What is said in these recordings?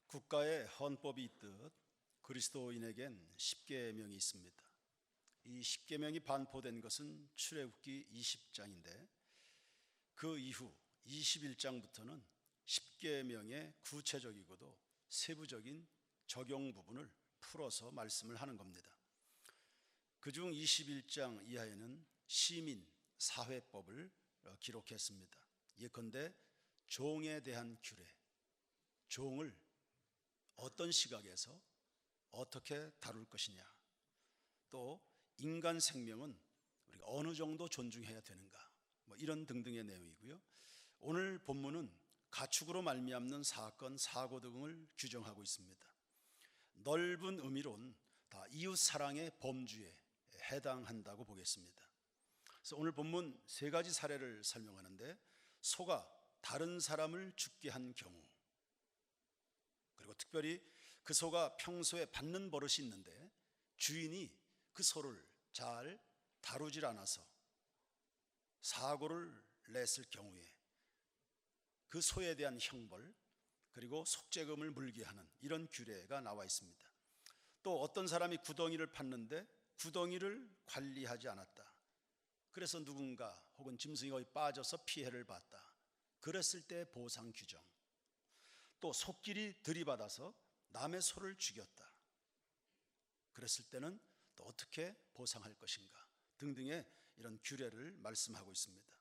국가의 헌법이 있듯 그리스도인에겐 십계명이 있습니다. 이 십계명이 반포된 것은 출애굽기 20장인데 그 이후 21장부터는 십계명의 구체적이고도 세부적인 적용 부분을 풀어서 말씀을 하는 겁니다. 그중 21장 이하에는 시민 사회법을 기록했습니다. 예컨대 종에 대한 규례, 종을 어떤 시각에서 어떻게 다룰 것이냐, 또 인간 생명은 우리가 어느 정도 존중해야 되는가, 이런 등등의 내용이고요. 오늘 본문은 가축으로 말미암는 사건, 사고 등을 규정하고 있습니다. 넓은 의미론 다 이웃 사랑의 범주에 해당한다고 보겠습니다. 그래서 오늘 본문 세 가지 사례를 설명하는데, 소가 다른 사람을 죽게 한 경우, 그리고 특별히 그 소가 평소에 받는 버릇이 있는데 주인이 그 소를 잘 다루질 않아서 사고를 냈을 경우에 그 소에 대한 형벌, 그리고 속죄금을 물게 하는 이런 규례가 나와 있습니다. 또 어떤 사람이 구덩이를 팠는데 구덩이를 관리하지 않았다, 그래서 누군가 혹은 짐승이 거기 빠져서 피해를 봤다, 그랬을 때 보상 규정. 또 소끼리 들이받아서 남의 소를 죽였다, 그랬을 때는 또 어떻게 보상할 것인가 등등의 이런 규례를 말씀하고 있습니다.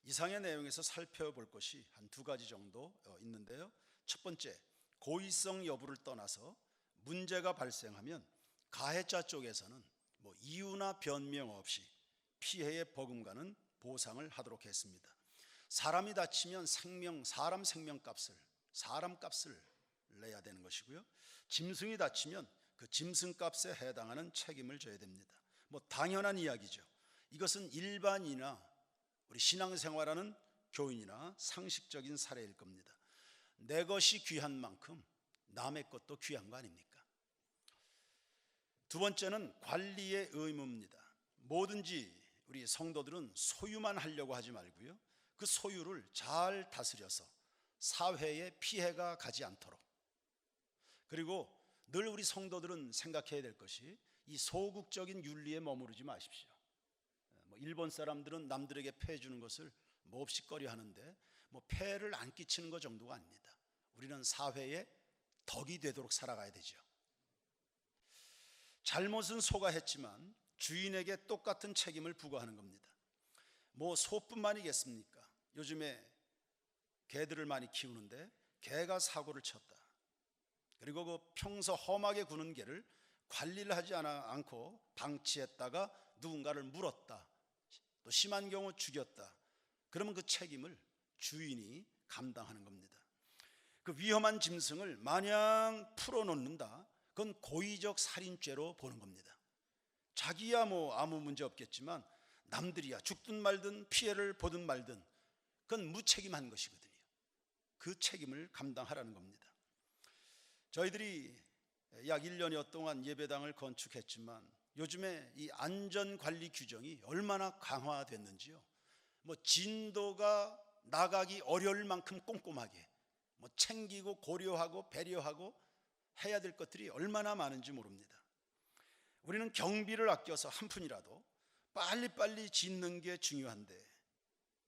이상의 내용에서 살펴볼 것이 한 두 가지 정도 있는데요. 첫 번째, 고의성 여부를 떠나서 문제가 발생하면 가해자 쪽에서는 이유나 변명 없이 피해의 버금가는 보상을 하도록 했습니다. 사람이 다치면 사람 생명값을, 사람값을 내야 되는 것이고요. 짐승이 다치면 그 짐승값에 해당하는 책임을 져야 됩니다. 당연한 이야기죠. 이것은 일반이나 우리 신앙생활하는 교인이나 상식적인 사례일 겁니다. 내 것이 귀한 만큼 남의 것도 귀한 거 아닙니까? 두 번째는 관리의 의무입니다. 뭐든지 우리 성도들은 소유만 하려고 하지 말고요, 그 소유를 잘 다스려서 사회에 피해가 가지 않도록, 그리고 늘 우리 성도들은 생각해야 될 것이 이 소극적인 윤리에 머무르지 마십시오. 일본 사람들은 남들에게 폐해 주는 것을 몹시 꺼려 하는데 폐해를 안 끼치는 것 정도가 아닙니다. 우리는 사회에 덕이 되도록 살아가야 되죠. 잘못은 소가 했지만 주인에게 똑같은 책임을 부과하는 겁니다. 소뿐만이겠습니까? 요즘에 개들을 많이 키우는데 개가 사고를 쳤다, 그리고 그 평소 험하게 구는 개를 관리를 하지 않고 방치했다가 누군가를 물었다, 또 심한 경우 죽였다, 그러면 그 책임을 주인이 감당하는 겁니다. 그 위험한 짐승을 마냥 풀어놓는다, 그건 고의적 살인죄로 보는 겁니다. 자기야 아무 문제 없겠지만 남들이야 죽든 말든 피해를 보든 말든 그건 무책임한 것이거든요. 그 책임을 감당하라는 겁니다. 저희들이 약 1년여 동안 예배당을 건축했지만 요즘에 이 안전관리 규정이 얼마나 강화됐는지요. 진도가 나가기 어려울 만큼 꼼꼼하게 챙기고 고려하고 배려하고 해야 될 것들이 얼마나 많은지 모릅니다. 우리는 경비를 아껴서 한 푼이라도 빨리빨리 짓는 게 중요한데,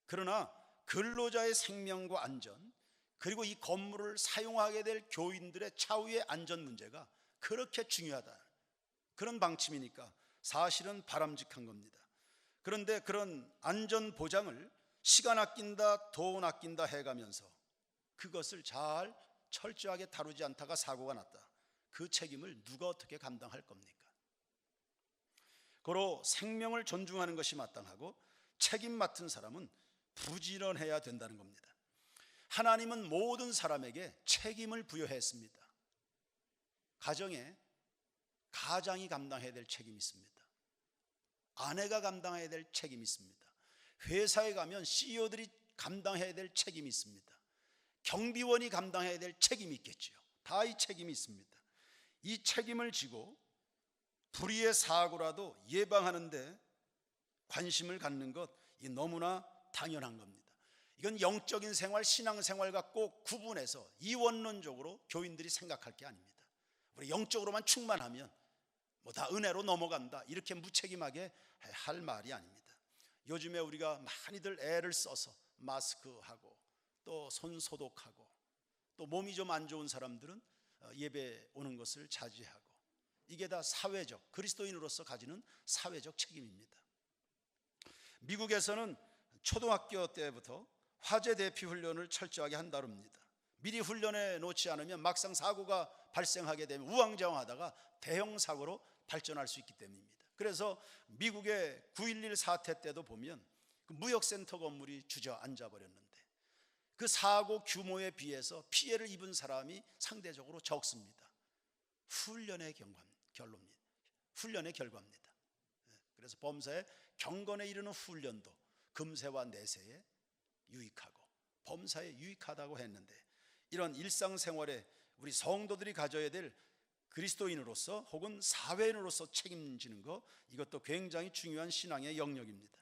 그러나 근로자의 생명과 안전, 그리고 이 건물을 사용하게 될 교인들의 차후의 안전 문제가 그렇게 중요하다, 그런 방침이니까 사실은 바람직한 겁니다. 그런데 그런 안전 보장을 시간 아낀다, 돈 아낀다 해가면서 그것을 잘 철저하게 다루지 않다가 사고가 났다, 그 책임을 누가 어떻게 감당할 겁니까? 고로 생명을 존중하는 것이 마땅하고 책임 맡은 사람은 부지런해야 된다는 겁니다. 하나님은 모든 사람에게 책임을 부여했습니다. 가장이 감당해야 될 책임이 있습니다. 아내가 감당해야 될 책임이 있습니다. 회사에 가면 CEO들이 감당해야 될 책임이 있습니다. 경비원이 감당해야 될 책임이 있겠지요. 다 이 책임이 있습니다. 이 책임을 지고 불의의 사고라도 예방하는 데 관심을 갖는 것, 이 너무나 당연한 겁니다. 이건 영적인 생활, 신앙생활과 꼭 구분해서 이원론적으로 교인들이 생각할 게 아닙니다. 우리 영적으로만 충만하면 뭐 다 은혜로 넘어간다, 이렇게 무책임하게 할 말이 아닙니다. 요즘에 우리가 많이들 애를 써서 마스크하고 또 손 소독하고, 또 몸이 좀 안 좋은 사람들은 예배 오는 것을 자제하고, 이게 다 사회적, 그리스도인으로서 가지는 사회적 책임입니다. 미국에서는 초등학교 때부터 화재 대피 훈련을 철저하게 한다릅니다. 미리 훈련해 놓지 않으면 막상 사고가 발생하게 되면 우왕좌왕하다가 대형 사고로 발전할 수 있기 때문입니다. 그래서 미국의 9.11 사태 때도 보면 그 무역센터 건물이 주저앉아 버렸는데 그 사고 규모에 비해서 피해를 입은 사람이 상대적으로 적습니다. 훈련의 결과입니다. 그래서 범사에 경건에 이르는 훈련도 금세와 내세에 유익하고 범사에 유익하다고 했는데, 이런 일상생활에 우리 성도들이 가져야 될 그리스도인으로서 혹은 사회인으로서 책임지는 것, 이것도 굉장히 중요한 신앙의 영역입니다.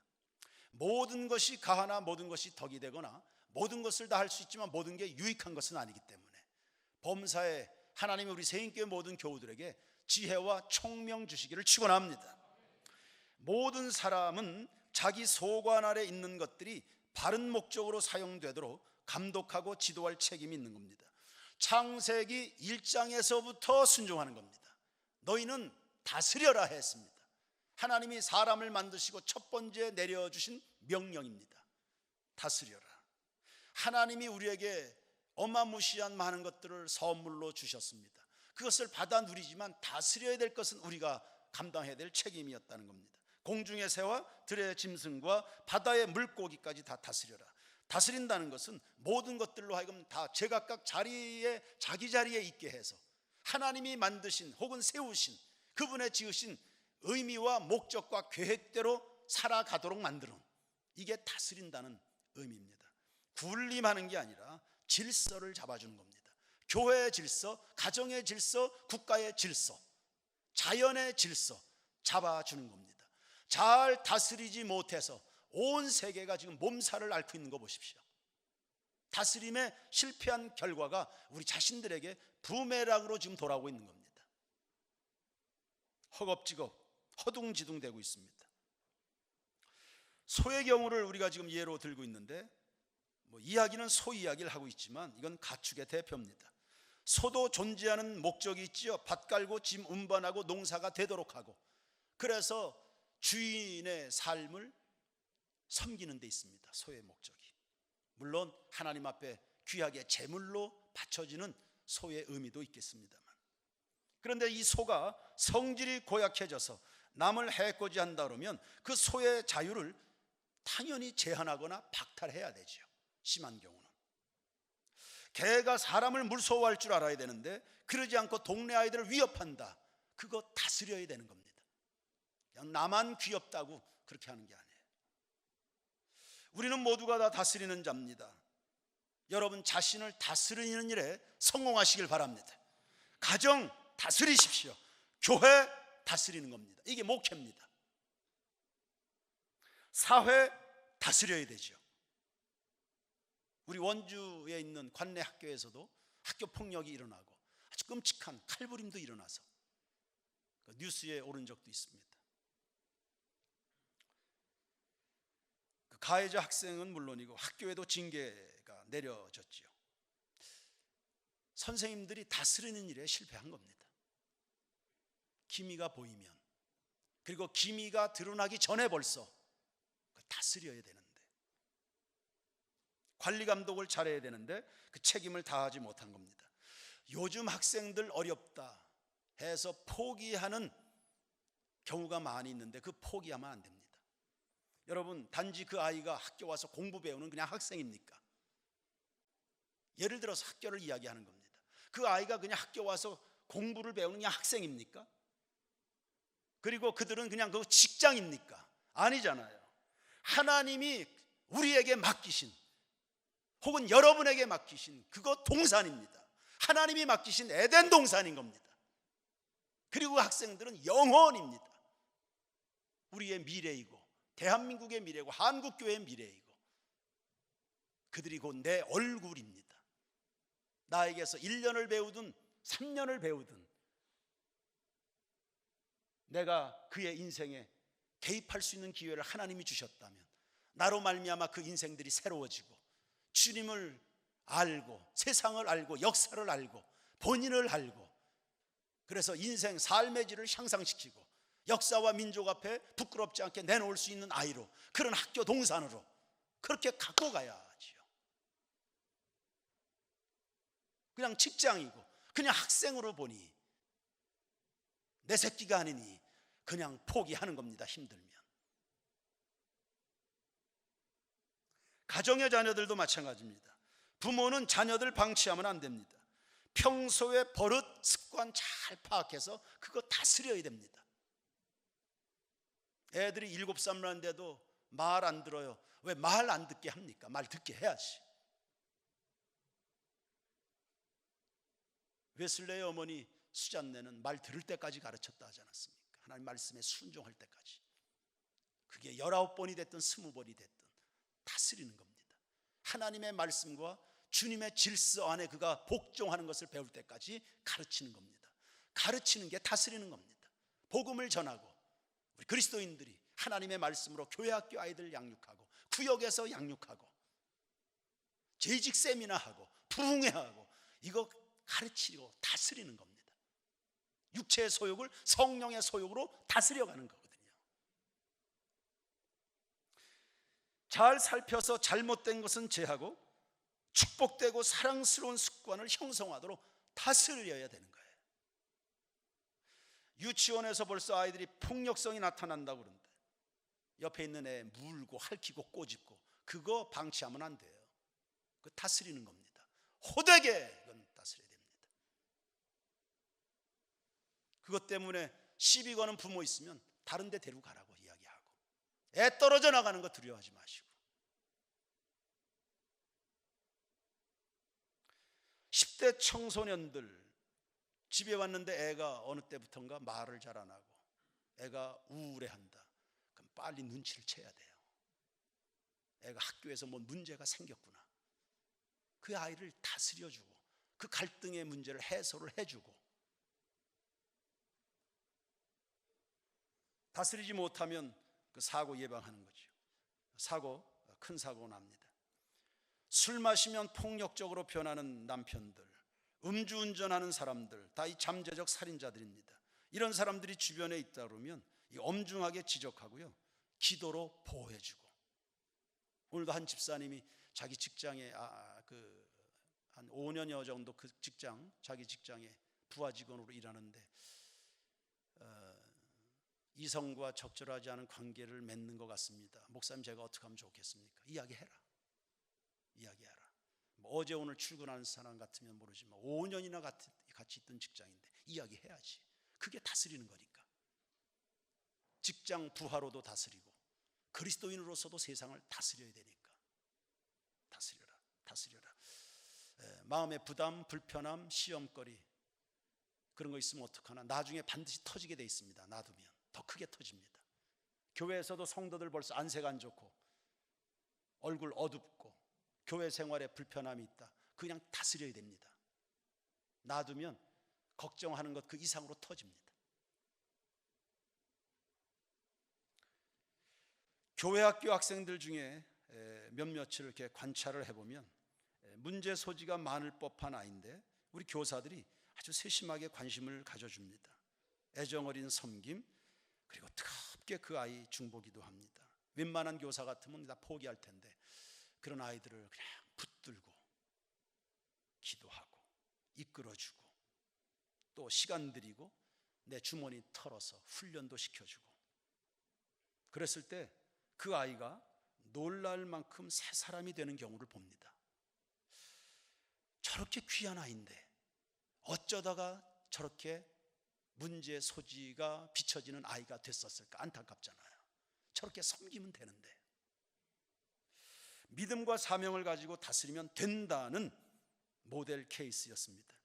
모든 것이 가하나 모든 것이 덕이 되거나 모든 것을 다 할 수 있지만 모든 게 유익한 것은 아니기 때문에 범사에 하나님이 우리 세인교회 모든 교우들에게 지혜와 총명 주시기를 축원합니다. 모든 사람은 자기 소관 아래 있는 것들이 바른 목적으로 사용되도록 감독하고 지도할 책임이 있는 겁니다. 창세기 1장에서부터 순종하는 겁니다. 너희는 다스려라 했습니다. 하나님이 사람을 만드시고 첫 번째 내려주신 명령입니다. 다스려라. 하나님이 우리에게 어마무시한 많은 것들을 선물로 주셨습니다. 그것을 받아 누리지만 다스려야 될 것은 우리가 감당해야 될 책임이었다는 겁니다. 공중의 새와 들의 짐승과 바다의 물고기까지 다 다스려라. 다스린다는 것은 모든 것들로 하여금 다 제각각 자리에, 자기 자리에 있게 해서 하나님이 만드신 혹은 세우신 그분의 지으신 의미와 목적과 계획대로 살아가도록 만드는, 이게 다스린다는 의미입니다. 군림하는 게 아니라 질서를 잡아주는 겁니다. 교회의 질서, 가정의 질서, 국가의 질서, 자연의 질서 잡아주는 겁니다. 잘 다스리지 못해서 온 세계가 지금 몸살을 앓고 있는 거 보십시오. 다스림에 실패한 결과가 우리 자신들에게 부메랑으로 지금 돌아오고 있는 겁니다. 허겁지겁 허둥지둥 되고 있습니다. 소의 경우를 우리가 지금 예로 들고 있는데, 이야기는 소 이야기를 하고 있지만 이건 가축의 대표입니다. 소도 존재하는 목적이 있지요. 밭 갈고 짐 운반하고 농사가 되도록 하고, 그래서 주인의 삶을 섬기는 데 있습니다. 소의 목적이. 물론 하나님 앞에 귀하게 제물로 바쳐지는 소의 의미도 있겠습니다만, 그런데 이 소가 성질이 고약해져서 남을 해코지 한다 그러면 그 소의 자유를 당연히 제한하거나 박탈해야 되죠. 심한 경우는. 개가 사람을 무서워할 줄 알아야 되는데 그러지 않고 동네 아이들을 위협한다, 그거 다스려야 되는 겁니다. 그냥 나만 귀엽다고 그렇게 하는 게 아니에요. 우리는 모두가 다 다스리는 자입니다. 여러분 자신을 다스리는 일에 성공하시길 바랍니다. 가정 다스리십시오. 교회 다스리는 겁니다. 이게 목회입니다. 사회 다스려야 되죠. 우리 원주에 있는 관내 학교에서도 학교 폭력이 일어나고 아주 끔찍한 칼부림도 일어나서 뉴스에 오른 적도 있습니다. 그 가해자 학생은 물론이고 학교에도 징계가 내려졌지요. 선생님들이 다스리는 일에 실패한 겁니다. 기미가 보이면, 그리고 기미가 드러나기 전에 벌써 다스려야 되는데, 관리 감독을 잘해야 되는데 그 책임을 다하지 못한 겁니다. 요즘 학생들 어렵다 해서 포기하는 경우가 많이 있는데 그 포기하면 안 됩니다. 여러분, 단지 그 아이가 학교 와서 공부 배우는 그냥 학생입니까? 예를 들어서 학교를 이야기하는 겁니다. 그 아이가 그냥 학교 와서 공부를 배우는 그냥 학생입니까? 그리고 그들은 그냥 그 직장입니까? 아니잖아요. 하나님이 우리에게 맡기신, 혹은 여러분에게 맡기신 그거 동산입니다. 하나님이 맡기신 에덴 동산인 겁니다. 그리고 그 학생들은 영혼입니다. 우리의 미래이고 대한민국의 미래고 한국교회의 미래이고, 그들이 곧 내 얼굴입니다. 나에게서 1년을 배우든 3년을 배우든 내가 그의 인생에 개입할 수 있는 기회를 하나님이 주셨다면 나로 말미암아 그 인생들이 새로워지고 주님을 알고 세상을 알고 역사를 알고 본인을 알고 그래서 인생 삶의 질을 향상시키고 역사와 민족 앞에 부끄럽지 않게 내놓을 수 있는 아이로 그런 학교 동산으로 그렇게 갖고 가야지요. 그냥 직장이고 그냥 학생으로 보니 내 새끼가 아니니 그냥 포기하는 겁니다. 힘들면. 가정의 자녀들도 마찬가지입니다. 부모는 자녀들 방치하면 안 됩니다. 평소에 버릇, 습관 잘 파악해서 그거 다스려야 됩니다. 애들이 7살인데도 말 안 들어요. 왜 말 안 듣게 합니까? 말 듣게 해야지. 웨슬레의 어머니 수잔네는 말 들을 때까지 가르쳤다 하지 않았습니까? 하나님 말씀에 순종할 때까지. 그게 19번이 됐든 20번이 됐든 다스리는 겁니다. 하나님의 말씀과 주님의 질서 안에 그가 복종하는 것을 배울 때까지 가르치는 겁니다. 가르치는 게 다스리는 겁니다. 복음을 전하고 우리 그리스도인들이 하나님의 말씀으로 교회학교 아이들 양육하고 구역에서 양육하고 재직 세미나하고 부흥회하고 이거 가르치고 다스리는 겁니다. 육체의 소욕을 성령의 소욕으로 다스려가는 거거든요. 잘 살펴서 잘못된 것은 제하고 축복되고 사랑스러운 습관을 형성하도록 다스려야 되는 거예요. 유치원에서 벌써 아이들이 폭력성이 나타난다고 그러는데 옆에 있는 애 물고 핥히고 꼬집고 그거 방치하면 안 돼요. 그거 다스리는 겁니다. 호되게 그건 다스려야 됩니다. 그것 때문에 시비 거는 부모 있으면 다른 데 데리고 가라고 이야기하고 애 떨어져 나가는 거 두려워하지 마시고 10대 청소년들 집에 왔는데 애가 어느 때부턴가 말을 잘 안 하고 애가 우울해한다. 그럼 빨리 눈치를 채야 돼요. 애가 학교에서 뭐 문제가 생겼구나. 그 아이를 다스려주고 그 갈등의 문제를 해소를 해주고 다스리지 못하면 그 사고 예방하는 거죠. 큰 사고 납니다. 술 마시면 폭력적으로 변하는 남편들, 음주운전하는 사람들 다 이 잠재적 살인자들입니다. 이런 사람들이 주변에 있다 그러면 엄중하게 지적하고요, 기도로 보호해주고. 오늘도 한 집사님이 자기 직장에 한 5년여 정도 그 직장, 자기 직장에 부하 직원으로 일하는데 이성과 적절하지 않은 관계를 맺는 것 같습니다. 목사님 제가 어떻게 하면 좋겠습니까? 이야기해라. 뭐 어제 오늘 출근하는 사람 같으면 모르지만 5년이나 같이 있던 직장인데 이야기해야지. 그게 다스리는 거니까. 직장 부하로도 다스리고 그리스도인으로서도 세상을 다스려야 되니까 다스려라. 마음의 부담, 불편함, 시험거리 그런 거 있으면 어떡하나. 나중에 반드시 터지게 돼 있습니다. 놔두면 더 크게 터집니다. 교회에서도 성도들 벌써 안색 안 좋고 얼굴 어둡고 교회 생활에 불편함이 있다. 그냥 다스려야 됩니다. 놔두면 걱정하는 것 그 이상으로 터집니다. 교회 학교 학생들 중에 몇몇을 이렇게 관찰을 해보면 문제 소지가 많을 법한 아이인데 우리 교사들이 아주 세심하게 관심을 가져줍니다. 애정어린 섬김, 그리고 뜨겁게 그 아이 중보기도 합니다. 웬만한 교사 같으면 다 포기할 텐데 그런 아이들을 그냥 붙들고 기도하고 이끌어주고 또 시간 들이고 내 주머니 털어서 훈련도 시켜주고 그랬을 때 그 아이가 놀랄 만큼 새 사람이 되는 경우를 봅니다. 저렇게 귀한 아이인데 어쩌다가 저렇게 문제 소지가 비춰지는 아이가 됐었을까 안타깝잖아요. 저렇게 섬기면 되는데. 믿음과 사명을 가지고 다스리면 된다는 모델 케이스였습니다.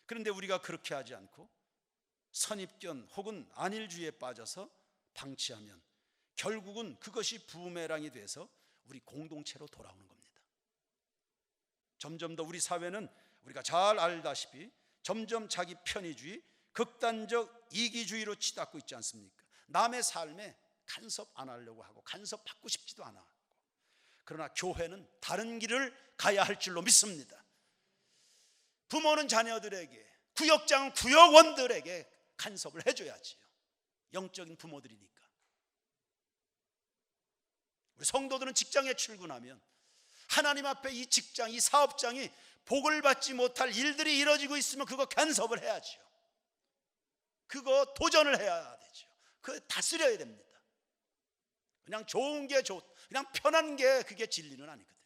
그런데 우리가 그렇게 하지 않고 선입견 혹은 안일주의에 빠져서 방치하면 결국은 그것이 부메랑이 돼서 우리 공동체로 돌아오는 겁니다. 점점 더 우리 사회는 우리가 잘 알다시피 점점 자기 편의주의, 극단적 이기주의로 치닫고 있지 않습니까? 남의 삶에 간섭 안 하려고 하고 간섭 받고 싶지도 않아. 그러나 교회는 다른 길을 가야 할 줄로 믿습니다. 부모는 자녀들에게, 구역장은 구역원들에게 간섭을 해줘야지요. 영적인 부모들이니까. 우리 성도들은 직장에 출근하면 하나님 앞에 이 직장, 이 사업장이 복을 받지 못할 일들이 이루어지고 있으면 그거 간섭을 해야지요. 그거 도전을 해야 되죠. 그거 다스려야 됩니다. 그냥 좋은 게 그냥 편한 게 그게 진리는 아니거든요.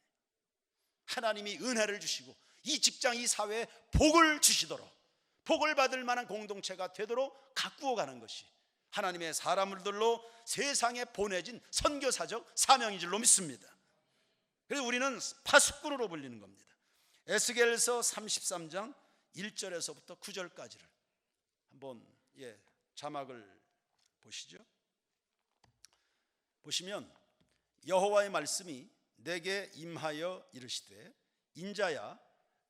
하나님이 은혜를 주시고 이 직장, 이 사회에 복을 주시도록, 복을 받을 만한 공동체가 되도록 가꾸어 가는 것이 하나님의 사람들로 세상에 보내진 선교사적 사명인 줄로 믿습니다. 그래서 우리는 파수꾼으로 불리는 겁니다. 에스겔서 33장 1절에서부터 9절까지를 한번 자막을 보시죠. 보시면 여호와의 말씀이 내게 임하여 이르시되 인자야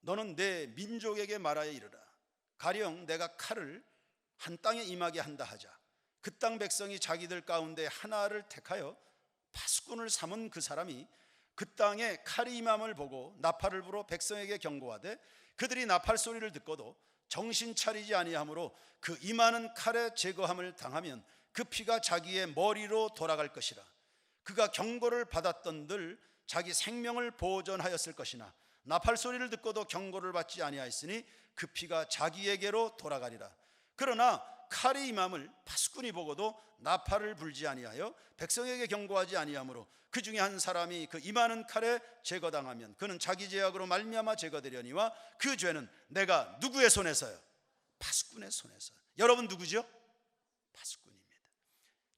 너는 내 민족에게 말하여 이르라. 가령 내가 칼을 한 땅에 임하게 한다 하자. 그 땅 백성이 자기들 가운데 하나를 택하여 파수꾼을 삼은 그 사람이 그 땅에 칼이 임함을 보고 나팔을 불어 백성에게 경고하되 그들이 나팔 소리를 듣고도 정신 차리지 아니하므로 그 임하는 칼에 제거함을 당하면 그 피가 자기의 머리로 돌아갈 것이라. 그가 경고를 받았던들 자기 생명을 보존하였을 것이나 나팔 소리를 듣고도 경고를 받지 아니하였으니 그 피가 자기에게로 돌아가리라. 그러나 칼이 임함을 파수꾼이 보고도 나팔을 불지 아니하여 백성에게 경고하지 아니하므로 그 중에 한 사람이 그 임하는 칼에 제거당하면 그는 자기 죄악으로 말미암아 제거되려니와 그 죄는 내가 누구의 손에서요? 파수꾼의 손에서. 여러분 누구죠? 파수꾼입니다.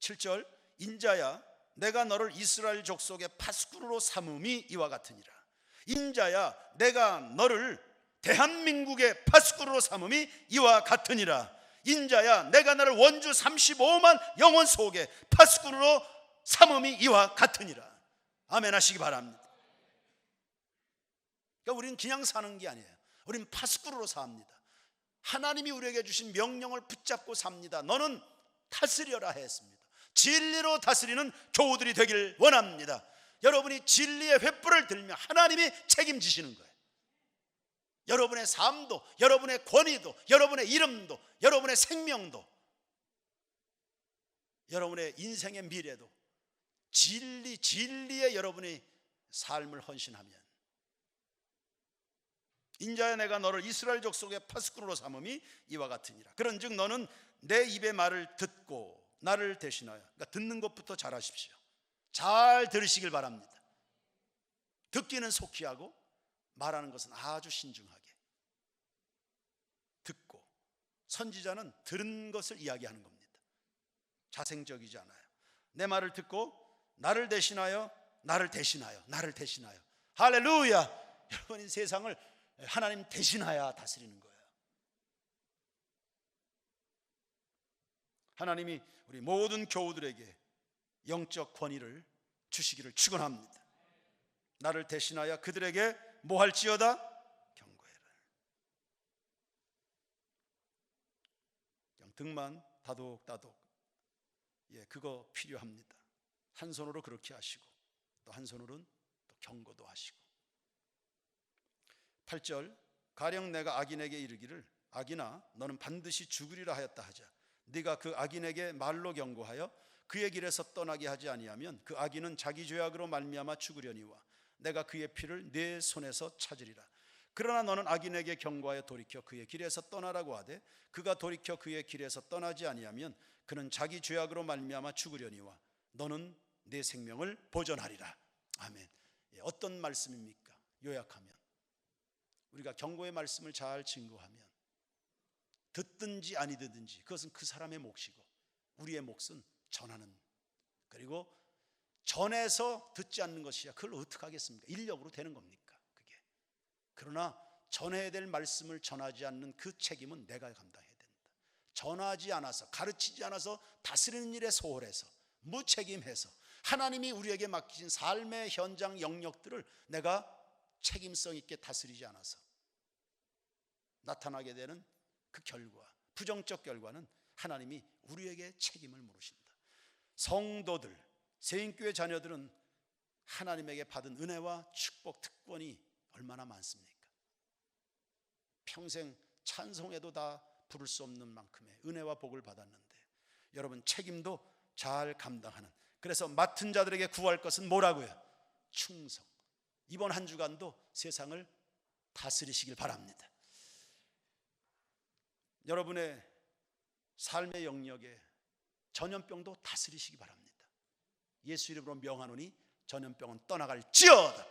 7절 인자야 내가 너를 이스라엘 족속의 파수꾼으로 삼음이 이와 같으니라. 인자야 내가 너를 대한민국의 파수꾼으로 삼음이 이와 같으니라. 인자야 내가 너를 원주 35만 영혼 속에 파수꾼으로 삼음이 이와 같으니라. 아멘 하시기 바랍니다. 그러니까 우리는 그냥 사는 게 아니에요. 우리는 파수꾼으로 삽니다. 하나님이 우리에게 주신 명령을 붙잡고 삽니다. 너는 다스려라 했습니다. 진리로 다스리는 교우들이 되길 원합니다. 여러분이 진리의 횃불을 들면 하나님이 책임지시는 거예요. 여러분의 삶도, 여러분의 권위도, 여러분의 이름도, 여러분의 생명도, 여러분의 인생의 미래도 진리에 여러분의 삶을 헌신하면 인자야 내가 너를 이스라엘 족속의 파수꾼으로 삼음이 이와 같으니라. 그런즉 너는 내 입의 말을 듣고 나를 대신하여, 그러니까 듣는 것부터 잘하십시오. 잘 들으시길 바랍니다. 듣기는 속히 하고 말하는 것은 아주 신중하게 듣고, 선지자는 들은 것을 이야기하는 겁니다. 자생적이지 않아요. 내 말을 듣고 나를 대신하여 할렐루야. 여러분이 세상을 하나님 대신하여 다스리는 거예요. 하나님이 우리 모든 교우들에게 영적 권위를 주시기를 축원합니다. 나를 대신하여 그들에게 뭐 할지어다? 경고해라. 그냥 등만 다독다독, 그거 필요합니다. 한 손으로 그렇게 하시고 또 한 손으로는 또 경고도 하시고. 8절 가령 내가 악인에게 이르기를 악인아 너는 반드시 죽으리라 하였다 하자. 네가 그 악인에게 말로 경고하여 그의 길에서 떠나게 하지 아니하면 그 악인은 자기 죄악으로 말미암아 죽으려니와 내가 그의 피를 내 손에서 찾으리라. 그러나 너는 악인에게 경고하여 돌이켜 그의 길에서 떠나라고 하되 그가 돌이켜 그의 길에서 떠나지 아니하면 그는 자기 죄악으로 말미암아 죽으려니와 너는 내 생명을 보존하리라. 아멘. 어떤 말씀입니까? 요약하면 우리가 경고의 말씀을 잘 증거하면 듣든지 아니 듣든지 그것은 그 사람의 몫이고 우리의 몫은 전하는, 그리고 전해서 듣지 않는 것이야 그걸 어떻게 하겠습니까? 인력으로 되는 겁니까 그게? 그러나 전해야 될 말씀을 전하지 않는 그 책임은 내가 감당해야 된다. 전하지 않아서, 가르치지 않아서 다스리는 일에 소홀해서 무책임해서 하나님이 우리에게 맡기신 삶의 현장 영역들을 내가 책임성 있게 다스리지 않아서 나타나게 되는 그 결과, 부정적 결과는 하나님이 우리에게 책임을 물으신다. 성도들, 세인교회 자녀들은 하나님에게 받은 은혜와 축복, 특권이 얼마나 많습니까? 평생 찬송해도 다 부를 수 없는 만큼의 은혜와 복을 받았는데 여러분 책임도 잘 감당하는, 그래서 맡은 자들에게 구할 것은 뭐라고요? 충성. 이번 한 주간도 세상을 다스리시길 바랍니다. 여러분의 삶의 영역에 전염병도 다스리시기 바랍니다. 예수 이름으로 명하노니 전염병은 떠나갈지어다.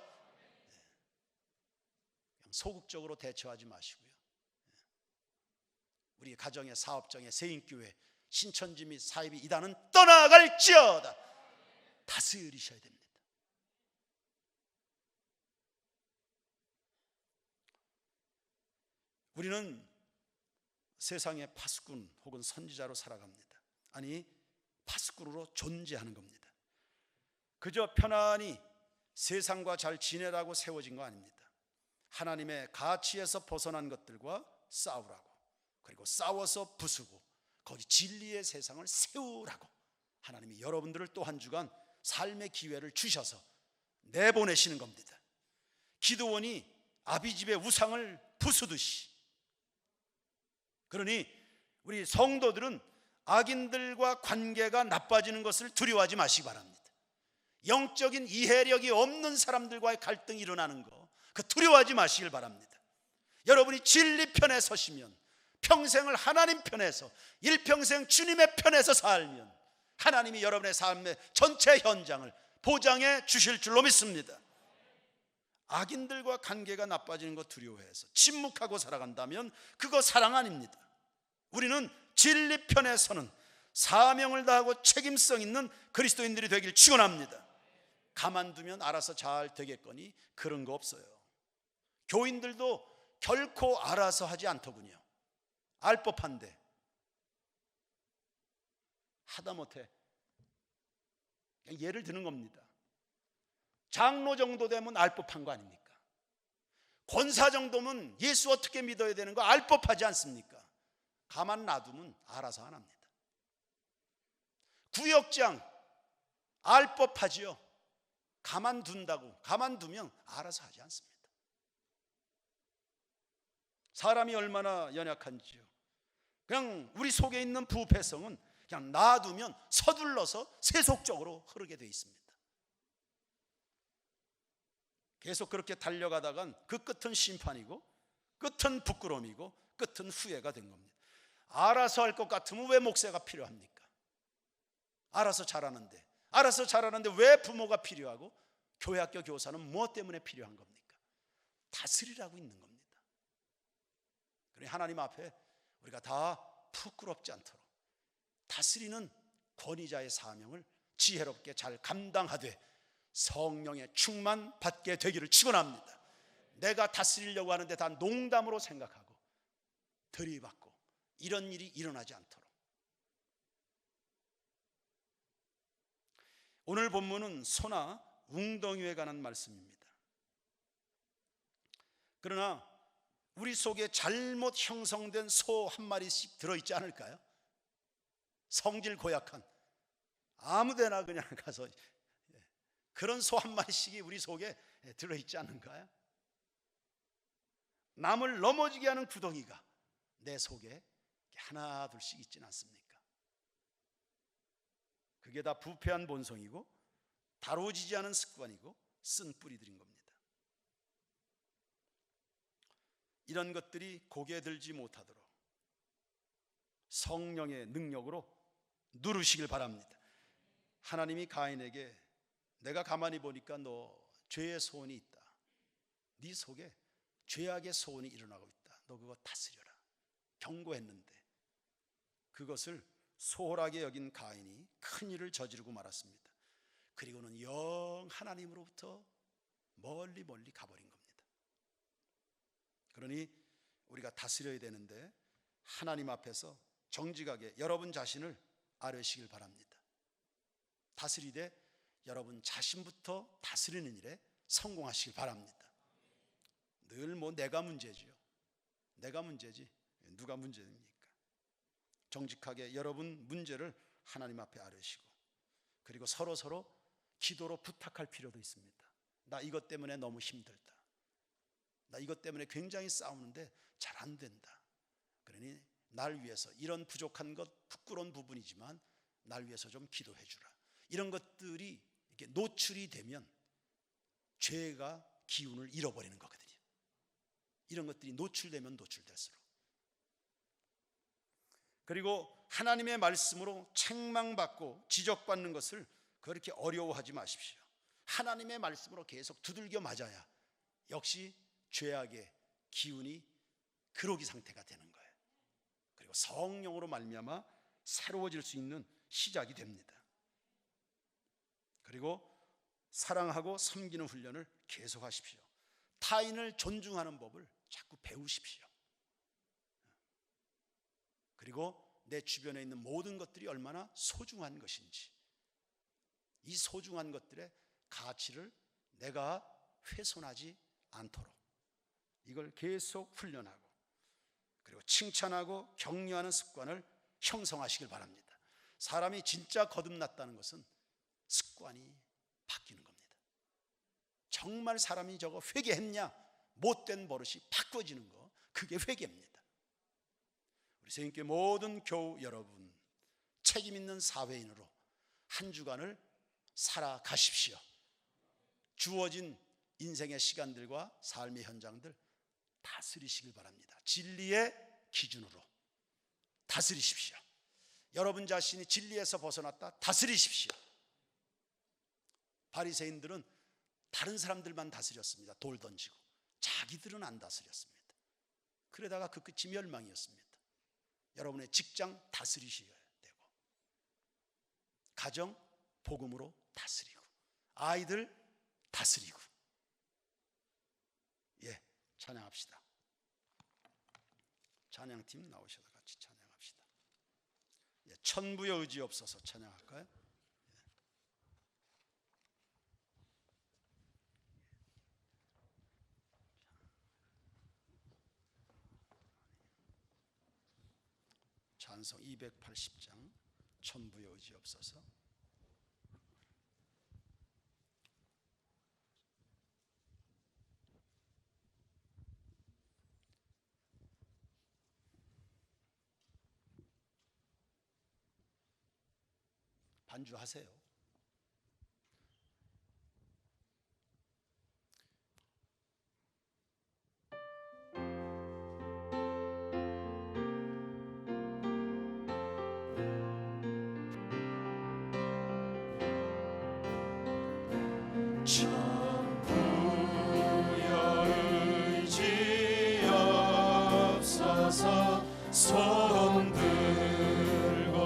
그냥 소극적으로 대처하지 마시고요. 우리 가정의, 사업장의, 세인교회, 신천지 및 사이비 이단은 떠나갈지어다. 다스리셔야 됩니다. 우리는 세상의 파수꾼 혹은 선지자로 살아갑니다. 아니, 파수꾼으로 존재하는 겁니다. 그저 편안히 세상과 잘 지내라고 세워진 거 아닙니다. 하나님의 가치에서 벗어난 것들과 싸우라고, 그리고 싸워서 부수고 거기 진리의 세상을 세우라고 하나님이 여러분들을 또 한 주간 삶의 기회를 주셔서 내보내시는 겁니다. 기드온이 아비집의 우상을 부수듯이, 그러니 우리 성도들은 악인들과 관계가 나빠지는 것을 두려워하지 마시기 바랍니다. 영적인 이해력이 없는 사람들과의 갈등이 일어나는 거, 그 두려워하지 마시길 바랍니다. 여러분이 진리 편에 서시면, 평생을 하나님 편에서, 일평생 주님의 편에서 살면 하나님이 여러분의 삶의 전체 현장을 보장해 주실 줄로 믿습니다. 악인들과 관계가 나빠지는 거 두려워해서 침묵하고 살아간다면 그거 사랑 아닙니다. 우리는 진리 편에 서는 사명을 다하고 책임성 있는 그리스도인들이 되길 축원합니다. 가만두면 알아서 잘 되겠거니 그런 거 없어요. 교인들도 결코 알아서 하지 않더군요. 알 법한데 하다못해 예를 드는 겁니다. 장로 정도 되면 알 법한 거 아닙니까? 권사 정도면 예수 어떻게 믿어야 되는 거 알 법하지 않습니까? 가만 놔두면 알아서 안 합니다. 구역장 알 법하지요. 가만두면 알아서 하지 않습니다. 사람이 얼마나 연약한지요. 그냥 우리 속에 있는 부패성은 그냥 놔두면 서둘러서 세속적으로 흐르게 돼 있습니다. 계속 그렇게 달려가다간 그 끝은 심판이고 끝은 부끄러움이고 끝은 후회가 된 겁니다. 알아서 할 것 같으면 왜 목사가 필요합니까? 알아서 잘하는데 왜 부모가 필요하고 교회학교 교사는 무엇 때문에 필요한 겁니까? 다스리라고 있는 겁니다. 그러니 하나님 앞에 우리가 다 부끄럽지 않도록 다스리는 권위자의 사명을 지혜롭게 잘 감당하되 성령의 충만 받게 되기를 축원합니다. 내가 다스리려고 하는데 다 농담으로 생각하고 들이받고 이런 일이 일어나지 않도록. 오늘 본문은 소나 웅덩이에 관한 말씀입니다. 그러나 우리 속에 잘못 형성된 소 한 마리씩 들어있지 않을까요? 성질 고약한, 아무데나 그냥 가서 그런 소 한 마리씩이 우리 속에 들어있지 않은가요? 남을 넘어지게 하는 구덩이가 내 속에 하나 둘씩 있지는 않습니까? 그게 다 부패한 본성이고 다루어지지 않은 습관이고 쓴 뿌리들인 겁니다. 이런 것들이 고개 들지 못하도록 성령의 능력으로 누르시길 바랍니다. 하나님이 가인에게 내가 가만히 보니까 너 죄의 소원이 있다. 네 속에 죄악의 소원이 일어나고 있다. 너 그거 다스려라. 경고했는데 그것을 소홀하게 여긴 가인이 큰 일을 저지르고 말았습니다. 그리고는 영 하나님으로부터 멀리 가버린 겁니다. 그러니 우리가 다스려야 되는데 하나님 앞에서 정직하게 여러분 자신을 아뢰시길 바랍니다. 다스리되 여러분 자신부터 다스리는 일에 성공하시길 바랍니다. 늘 뭐 내가 문제지요. 내가 문제지 누가 문제입니까? 정직하게 여러분 문제를 하나님 앞에 아뢰시고, 그리고 서로 기도로 부탁할 필요도 있습니다. 나 이것 때문에 너무 힘들다. 나 이것 때문에 굉장히 싸우는데 잘 안 된다. 그러니 날 위해서, 이런 부족한 것, 부끄러운 부분이지만 날 위해서 좀 기도해 주라. 이런 것들이 이렇게 노출이 되면 죄가 기운을 잃어버리는 거거든요. 이런 것들이 노출되면 노출될수록. 그리고 하나님의 말씀으로 책망받고 지적받는 것을 그렇게 어려워하지 마십시오. 하나님의 말씀으로 계속 두들겨 맞아야 역시 죄악의 기운이 그러기 상태가 되는 거예요. 그리고 성령으로 말미암아 새로워질 수 있는 시작이 됩니다. 그리고 사랑하고 섬기는 훈련을 계속하십시오. 타인을 존중하는 법을 자꾸 배우십시오. 그리고 내 주변에 있는 모든 것들이 얼마나 소중한 것인지, 이 소중한 것들의 가치를 내가 훼손하지 않도록 이걸 계속 훈련하고, 그리고 칭찬하고 격려하는 습관을 형성하시길 바랍니다. 사람이 진짜 거듭났다는 것은 습관이 바뀌는 겁니다. 정말 사람이 저거 회개했냐, 못된 버릇이 바꿔지는 거, 그게 회개입니다. 우리 성인교회 모든 교우 여러분, 책임 있는 사회인으로 한 주간을 살아가십시오. 주어진 인생의 시간들과 삶의 현장들 다스리시길 바랍니다. 진리의 기준으로 다스리십시오. 여러분 자신이 진리에서 벗어났다 다스리십시오. 바리새인들은 다른 사람들만 다스렸습니다. 돌 던지고. 자기들은 안 다스렸습니다. 그러다가 그 끝이 멸망이었습니다. 여러분의 직장 다스리셔야 되고, 가정 복음으로 다스리고, 아이들 다스리고. 예, 찬양합시다. 찬양팀 나오셔서 같이 찬양합시다. 예, 천부여 의지 없어서 찬양할까요? 찬송 280장 천부여 의지 없어서. 반주하세요. 천부여 의지 없어서 손 들고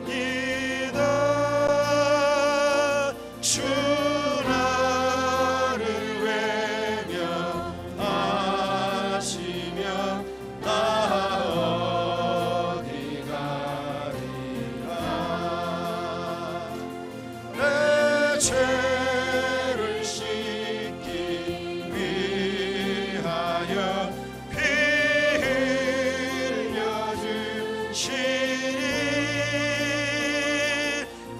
옵니다. 주 나를 외면하시면 나 어디 가리까. 내 죄를 씻기 위하여 피 흘려 주시니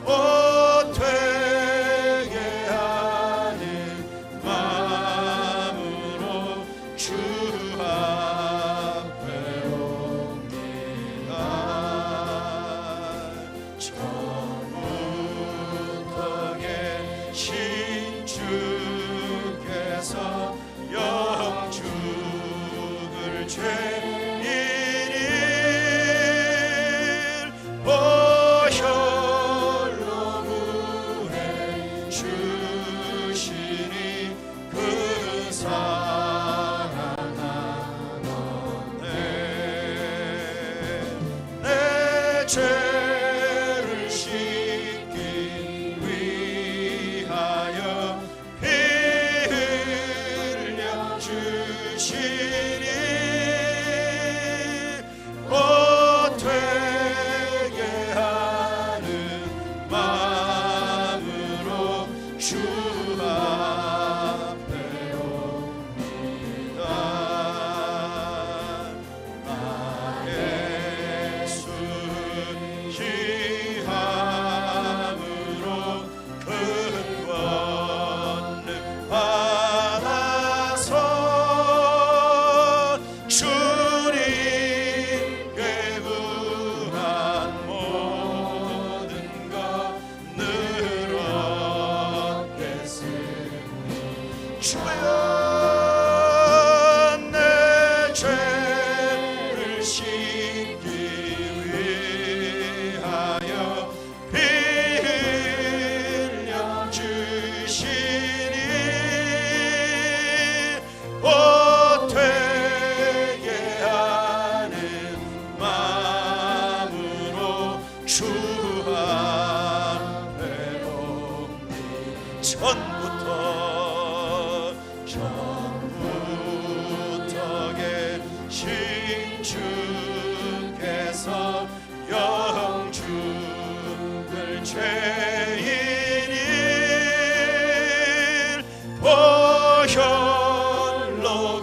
옷 되게 하는 마음으로 주 앞에 옵니다. 처음부터 계신 주께서 영죽을 죄인을 보혈로 구해 주시니 그 사랑하노네. 내 죄를 씻기 위하여 피 흘려 주시니 옷 되게 하는 마음으로 주 앞에 옵니다. 주께서 영죽을 죄인일 보혈로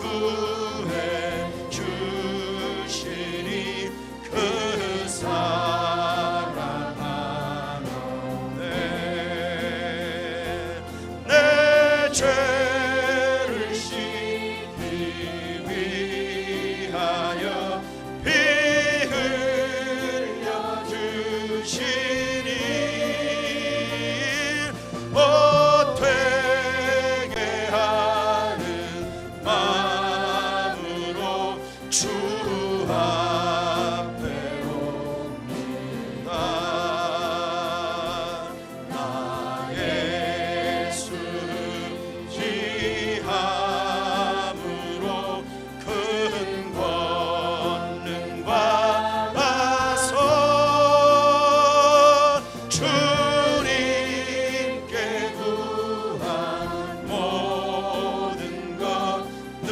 구해 주시니 그 사랑하노네. 내 죄를 씻기 위하여 피 흘려 주시니 옷 되게 하는 마음으로 주 앞에 옵니다. 나의 순지함으로 큰 권능과 나서 주님께 구한 모든 것 늘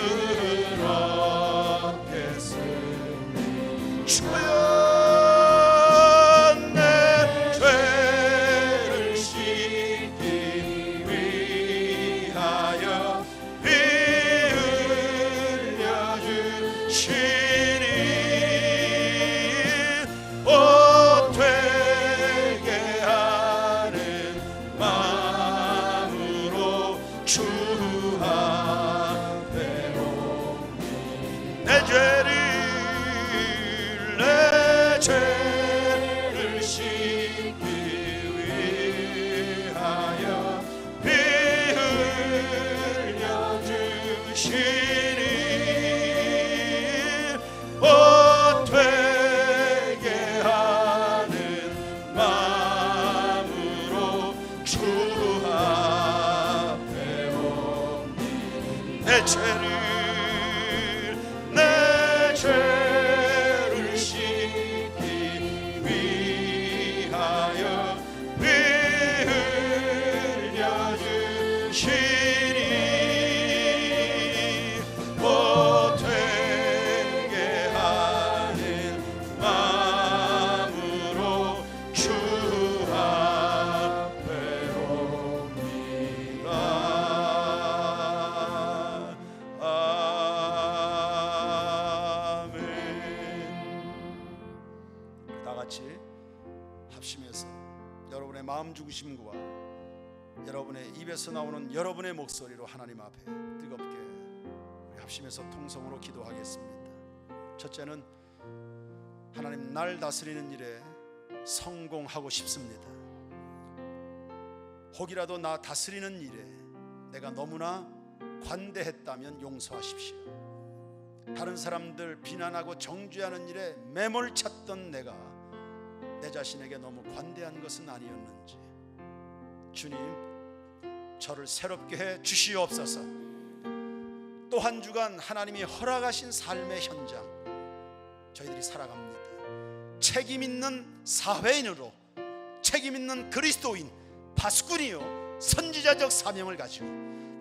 얻겠으니 주여 내 죄를 씻기 위하여 피 흘려 주시니 옷 되게 하는 마음으로 주 앞에 옵니다. 내 죄를 씻기 위하여 피 흘려 주시니 옷 되게 하는 마음으로 주 앞에 옵니다. 내 죄를 씻기 위하여 피 흘려 주시니 옷 되게 하는 마음으로 주 앞에 옵니다. 아멘. 다 같이 합심해서 여러분의 마음 중심과 여러분의 입에서 나오는 여러분의 목소리로 하나님 앞에 뜨겁게 우리 합심해서 통성으로 기도하겠습니다. 첫째는 하나님, 날 다스리는 일에 성공하고 싶습니다. 혹이라도 나 다스리는 일에 내가 너무나 관대했다면 용서하십시오. 다른 사람들 비난하고 정죄하는 일에 매몰찼던 내가 내 자신에게 너무 관대한 것은 아니었는지 주님, 저를 새롭게 해 주시옵소서. 또 한 주간 하나님이 허락하신 삶의 현장 저희들이 살아갑니다. 책임 있는 사회인으로, 책임 있는 그리스도인, 파수꾼이요 선지자적 사명을 가지고,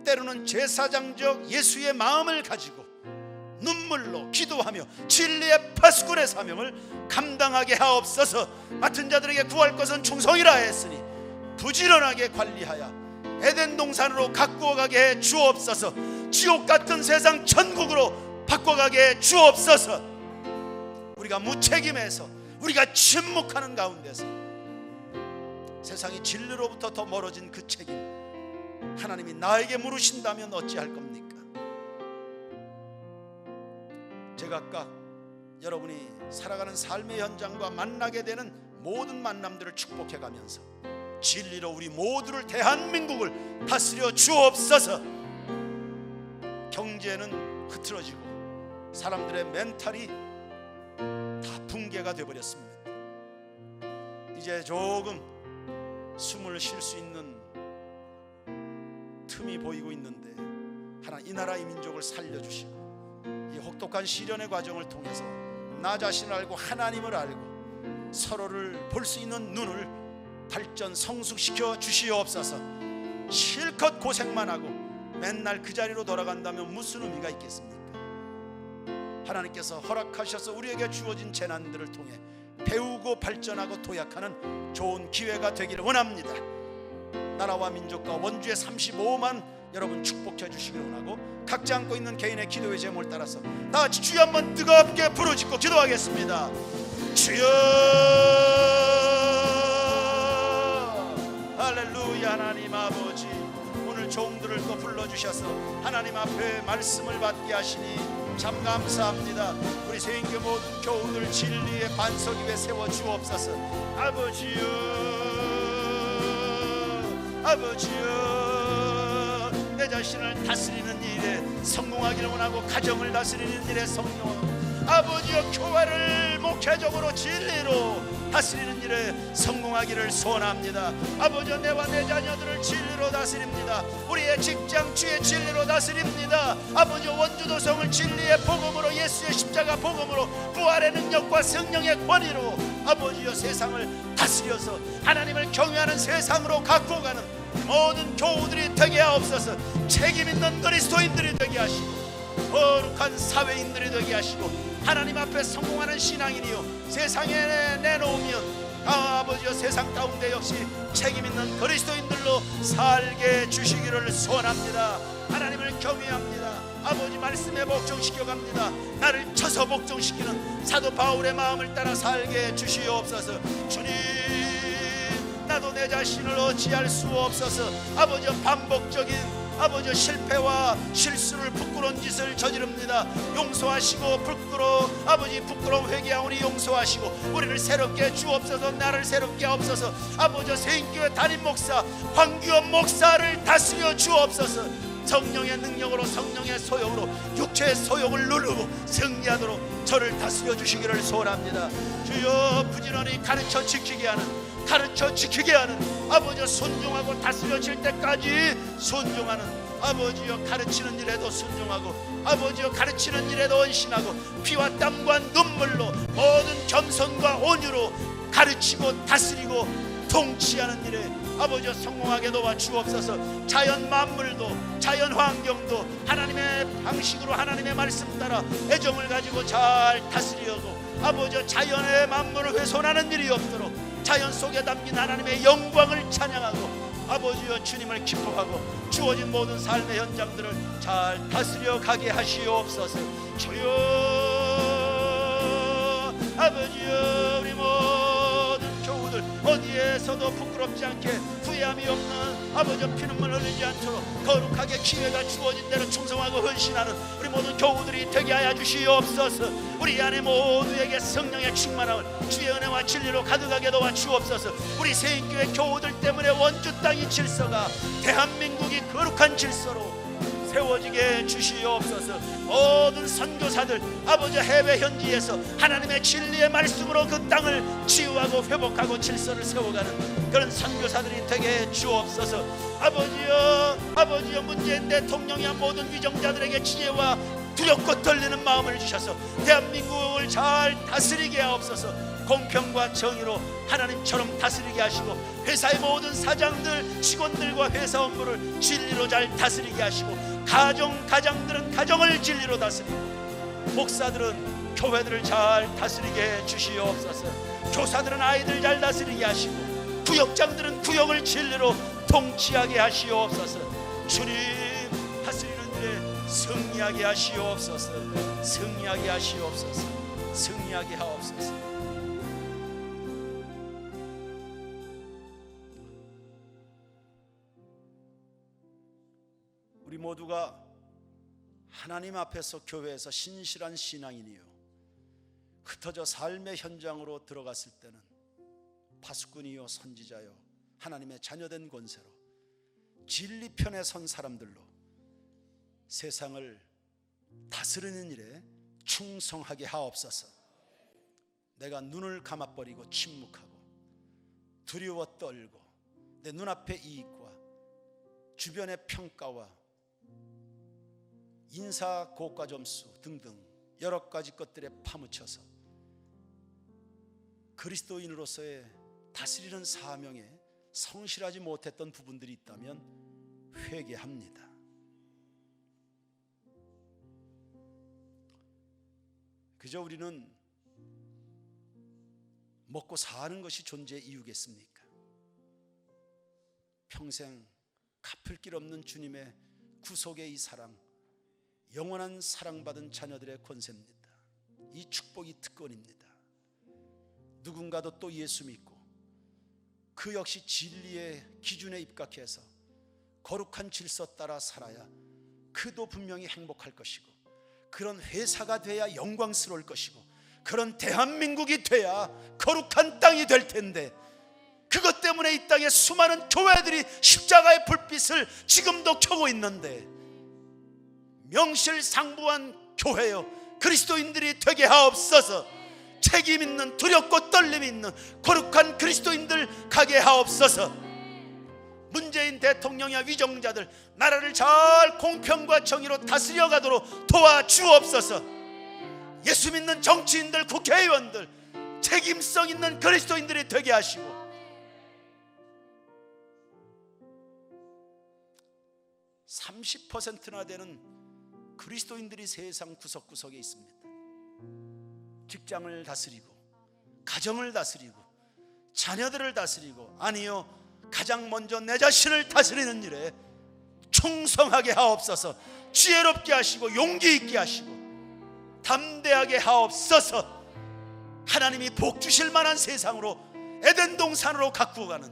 때로는 제사장적 예수의 마음을 가지고 눈물로 기도하며 진리의 파수꾼의 사명을 감당하게 하옵소서. 맡은 자들에게 구할 것은 충성이라 했으니 부지런하게 관리하여 에덴 동산으로 가꾸어가게 해 주옵소서. 지옥 같은 세상 천국으로 바꿔가게 해 주옵소서. 우리가 무책임해서, 우리가 침묵하는 가운데서 세상이 진리로부터 더 멀어진 그 책임 하나님이 나에게 물으신다면 어찌할 겁니까? 제각각 여러분이 살아가는 삶의 현장과 만나게 되는 모든 만남들을 축복해가면서 진리로 우리 모두를, 대한민국을 다스려 주옵소서. 경제는 흐트러지고 사람들의 멘탈이 다 붕괴가 되어버렸습니다. 이제 조금 숨을 쉴 수 있는 틈이 보이고 있는데 하나님, 이 나라 이 민족을 살려주시고 이 혹독한 시련의 과정을 통해서 나 자신을 알고 하나님을 알고 서로를 볼 수 있는 눈을 발전 성숙시켜 주시옵소서. 실컷 고생만 하고 맨날 그 자리로 돌아간다면 무슨 의미가 있겠습니까? 하나님께서 허락하셔서 우리에게 주어진 재난들을 통해 배우고 발전하고 도약하는 좋은 기회가 되기를 원합니다. 나라와 민족과 원주의 35만 여러분 축복해 주시기를 원하고, 각자 안고 있는 개인의 기도의 제목을 따라서 다 같이 주여 한번 뜨겁게 부르짖고 기도하겠습니다. 주여, 할렐루야. 하나님 아버지, 오늘 종들을 또 불러주셔서 하나님 앞에 말씀을 받게 하시니 참 감사합니다. 우리 세인교 모든 교우들 진리의 반석 위에 세워 주옵소서. 아버지여, 아버지여, 내 자신을 다스리는 일에 성공하기를 원하고, 가정을 다스리는 일에 성공하고, 아버지여, 교회를 목회적으로 진리로 다스리는 일에 성공하기를 소원합니다. 아버지여, 내와 내 자녀들을 진리로 다스립니다. 우리의 직장 주의 진리로 다스립니다. 아버지여, 원주도성을 진리의 복음으로, 예수의 십자가 복음으로, 부활의 능력과 성령의 권위로 아버지여 세상을 다스려서 하나님을 경외하는 세상으로 갖고 가는 모든 교우들이 되게 하옵소서. 책임 있는 그리스도인들이 되게 하시고, 거룩한 사회인들이 되게 하시고, 하나님 앞에 성공하는 신앙인이요 세상에 내놓으면 아버지여 세상 가운데 역시 책임 있는 그리스도인들로 살게 주시기를 소원합니다. 하나님을 경외합니다. 아버지 말씀에 복종시켜 갑니다. 나를 쳐서 복종시키는 사도 바울의 마음을 따라 살게 주시옵소서. 주님, 나도 내 자신을 어찌할 수 없어서 아버지여 반복적인 아버지 실패와 실수를, 부끄러운 짓을 저지릅니다. 용서하시고 부끄러운 회개하오니 용서하시고 우리를 새롭게 주옵소서. 나를 새롭게 하옵소서. 아버지 세인교회 담임 목사 황규원 목사를 다스려 주옵소서. 성령의 능력으로, 성령의 소용으로 육체의 소용을 누르고 승리하도록 저를 다스려 주시기를 소원합니다. 주여, 부지런히 가르쳐 지키게 하는 아버지여 순종하고 다스려질 때까지 순종하는 아버지여, 가르치는 일에도 순종하고 아버지여 가르치는 일에도 헌신하고 피와 땀과 눈물로 모든 겸손과 온유로 가르치고 다스리고 통치하는 일에 아버지여 성공하게 도와 주옵소서. 자연 만물도, 자연 환경도 하나님의 방식으로, 하나님의 말씀 따라 애정을 가지고 잘 다스리고 아버지여 자연의 만물을 훼손하는 일이 없도록 자연 속에 담긴 하나님의 영광을 찬양하고 아버지여 주님을 기뻐하고 주어진 모든 삶의 현장들을 잘 다스려 가게 하시옵소서. 주여, 아버지여, 우리 모든 교우들 어디에서도 부끄럽지 않게 후회함이 없는 아버지여 피눈물 흘리지 않도록 거룩하게 기회가 주어진 대로 충성하고 헌신하는 우리 모든 교우들이 되게 하여 주시옵소서. 우리 안에 모두에게 성령의 충만함을 주의 은혜와 진리로 가득하게 도와 주옵소서. 우리 세인교회 교우들 때문에 원주 땅의 질서가 대한민국이 거룩한 질서로 세워지게 주시옵소서. 모든 선교사들 아버지 해외 현지에서 하나님의 진리의 말씀으로 그 땅을 치유하고 회복하고 질서를 세워가는 그런 선교사들이 되게 주옵소서. 아버지여 문재인 대통령이야 모든 위정자들에게 지혜와 두렵고 떨리는 마음을 주셔서 대한민국을 잘 다스리게 하옵소서. 공평과 정의로 하나님처럼 다스리게 하시고 회사의 모든 사장들, 직원들과 회사 업무를 진리로 잘 다스리게 하시고 가정들은 가정을 진리로 다스리고 목사들은 교회들을 잘 다스리게 주시옵소서. 교사들은 아이들 잘 다스리게 하시고 구역장들은 구역을 진리로 통치하게 하시옵소서. 주님, 다스리는 일에 승리하게 하시옵소서. 승리하게 하시옵소서. 승리하게 하옵소서. 우리 모두가 하나님 앞에서 교회에서 신실한 신앙인이요 흩어져 삶의 현장으로 들어갔을 때는 파수꾼이요 선지자요 하나님의 자녀된 권세로 진리편에 선 사람들로 세상을 다스리는 일에 충성하게 하옵소서. 내가 눈을 감아버리고 침묵하고 두려워 떨고 내 눈앞의 이익과 주변의 평가와 인사 고가 점수 등등 여러 가지 것들에 파묻혀서 그리스도인으로서의 다스리는 사명에 성실하지 못했던 부분들이 있다면 회개합니다. 그저 우리는 먹고 사는 것이 존재의 이유겠습니까? 평생 갚을 길 없는 주님의 구속의 이 사랑, 영원한 사랑받은 자녀들의 권세입니다. 이 축복이 특권입니다. 누군가도 또 예수 믿고 그 역시 진리의 기준에 입각해서 거룩한 질서 따라 살아야 그도 분명히 행복할 것이고, 그런 회사가 돼야 영광스러울 것이고, 그런 대한민국이 돼야 거룩한 땅이 될 텐데, 그것 때문에 이 땅에 수많은 교회들이 십자가의 불빛을 지금도 켜고 있는데, 명실상부한 교회여 그리스도인들이 되게 하옵소서. 책임 있는, 두렵고 떨림 있는 거룩한 그리스도인들 가게 하옵소서. 문재인 대통령이야 위정자들 나라를 잘 공평과 정의로 다스려 가도록 도와주옵소서. 예수 믿는 정치인들, 국회의원들 책임성 있는 그리스도인들이 되게 하시고, 30%나 되는 그리스도인들이 세상 구석구석에 있습니다. 직장을 다스리고, 가정을 다스리고, 자녀들을 다스리고, 아니요, 가장 먼저 내 자신을 다스리는 일에 충성하게 하옵소서. 지혜롭게 하시고 용기 있게 하시고 담대하게 하옵소서. 하나님이 복 주실 만한 세상으로, 에덴 동산으로 가꾸어가는,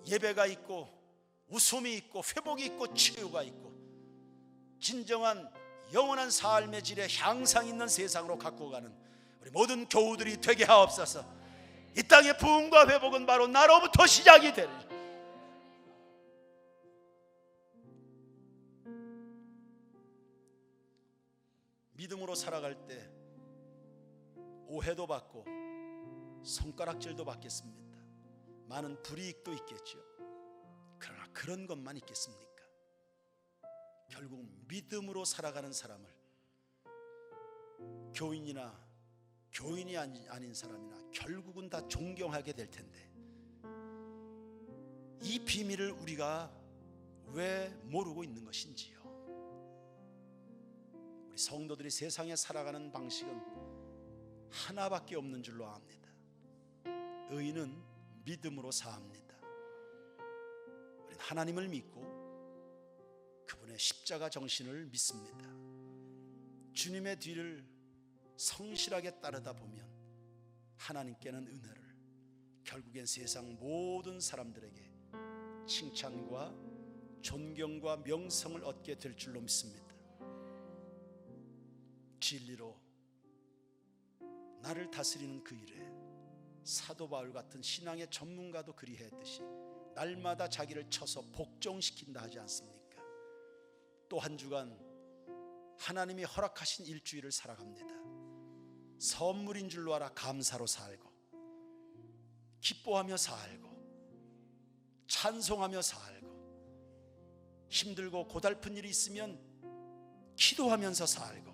예배가 있고 웃음이 있고 회복이 있고 치유가 있고 진정한 영원한 삶의 질에 향상 있는 세상으로 가꾸어가는 우리 모든 교우들이 되게 하옵소서. 이 땅의 부흥과 회복은 바로 나로부터 시작이 되리. 믿음으로 살아갈 때 오해도 받고 손가락질도 받겠습니다. 많은 불이익도 있겠죠. 그러나 그런 것만 있겠습니까? 결국 믿음으로 살아가는 사람을 교인이나 교인이 아닌 사람이나 결국은 다 존경하게 될 텐데, 이 비밀을 우리가 왜 모르고 있는 것인지요? 우리 성도들이 세상에 살아가는 방식은 하나밖에 없는 줄로 압니다. 의인은 믿음으로 사합니다. 우리는 하나님을 믿고 그분의 십자가 정신을 믿습니다. 주님의 뒤를 성실하게 따르다 보면 하나님께는 은혜를, 결국엔 세상 모든 사람들에게 칭찬과 존경과 명성을 얻게 될 줄로 믿습니다. 진리로 나를 다스리는 그 일에 사도 바울 같은 신앙의 전문가도 그리했듯이 날마다 자기를 쳐서 복종시킨다 하지 않습니까? 또 한 주간 하나님이 허락하신 일주일을 살아갑니다. 선물인 줄로 알아 감사로 살고, 기뻐하며 살고, 찬송하며 살고, 힘들고 고달픈 일이 있으면 기도하면서 살고,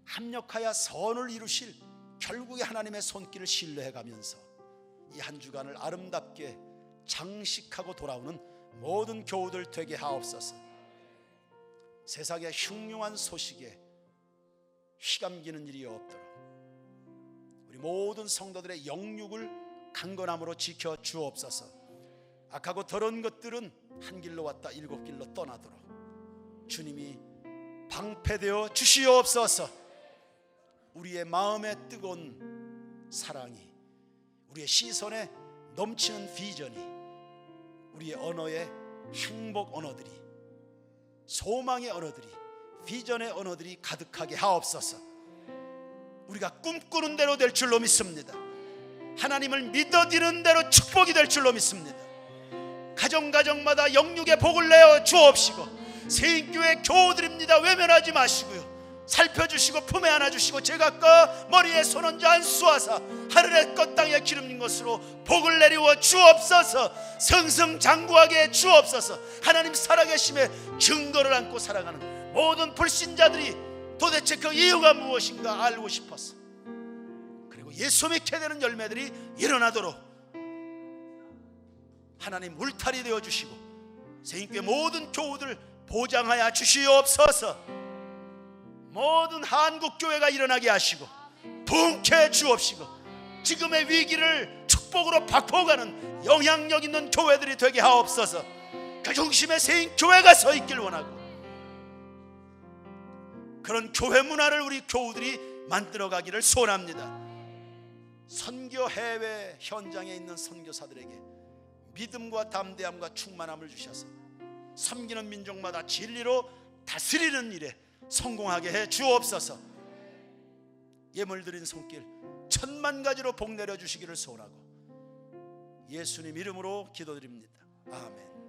합력하여 선을 이루실 결국에 하나님의 손길을 신뢰해가면서 이 한 주간을 아름답게 장식하고 돌아오는 모든 교우들 되게 하옵소서. 세상의 흉흉한 소식에 휘감기는 일이 없도록 우리 모든 성도들의 영육을 강건함으로 지켜 주옵소서. 악하고 더러운 것들은 한 길로 왔다 일곱 길로 떠나도록 주님이 방패되어 주시옵소서. 우리의 마음에 뜨거운 사랑이, 우리의 시선에 넘치는 비전이, 우리의 언어의 행복 언어들이, 소망의 언어들이, 비전의 언어들이 가득하게 하옵소서. 우리가 꿈꾸는 대로 될 줄로 믿습니다. 하나님을 믿어지는 대로 축복이 될 줄로 믿습니다. 가정가정마다 영육의 복을 내어 주옵시고, 세인교회 교우들입니다. 외면하지 마시고요, 살펴주시고 품에 안아주시고 제각각 머리에 손 얹어 안수하사 하늘의 것 땅에 기름진 것으로 복을 내리워 주옵소서. 승승장구하게 주옵소서. 하나님 살아계심의 증거를 안고 살아가는 모든 불신자들이 도대체 그 이유가 무엇인가 알고 싶어서, 그리고 예수 믿게 되는 열매들이 일어나도록 하나님 울타리 되어주시고 세인교회 모든 교우들 보장하여 주시옵소서. 모든 한국교회가 일어나게 하시고 부흥케 주옵시고 지금의 위기를 축복으로 바꿔가는 영향력 있는 교회들이 되게 하옵소서. 그 중심에 세인 교회가 서 있길 원하고 그런 교회 문화를 우리 교우들이 만들어가기를 소원합니다. 선교 해외 현장에 있는 선교사들에게 믿음과 담대함과 충만함을 주셔서 섬기는 민족마다 진리로 다스리는 일에 성공하게 해 주옵소서. 예물 드린 손길 천만 가지로 복 내려 주시기를 소원하고 예수님 이름으로 기도드립니다. 아멘.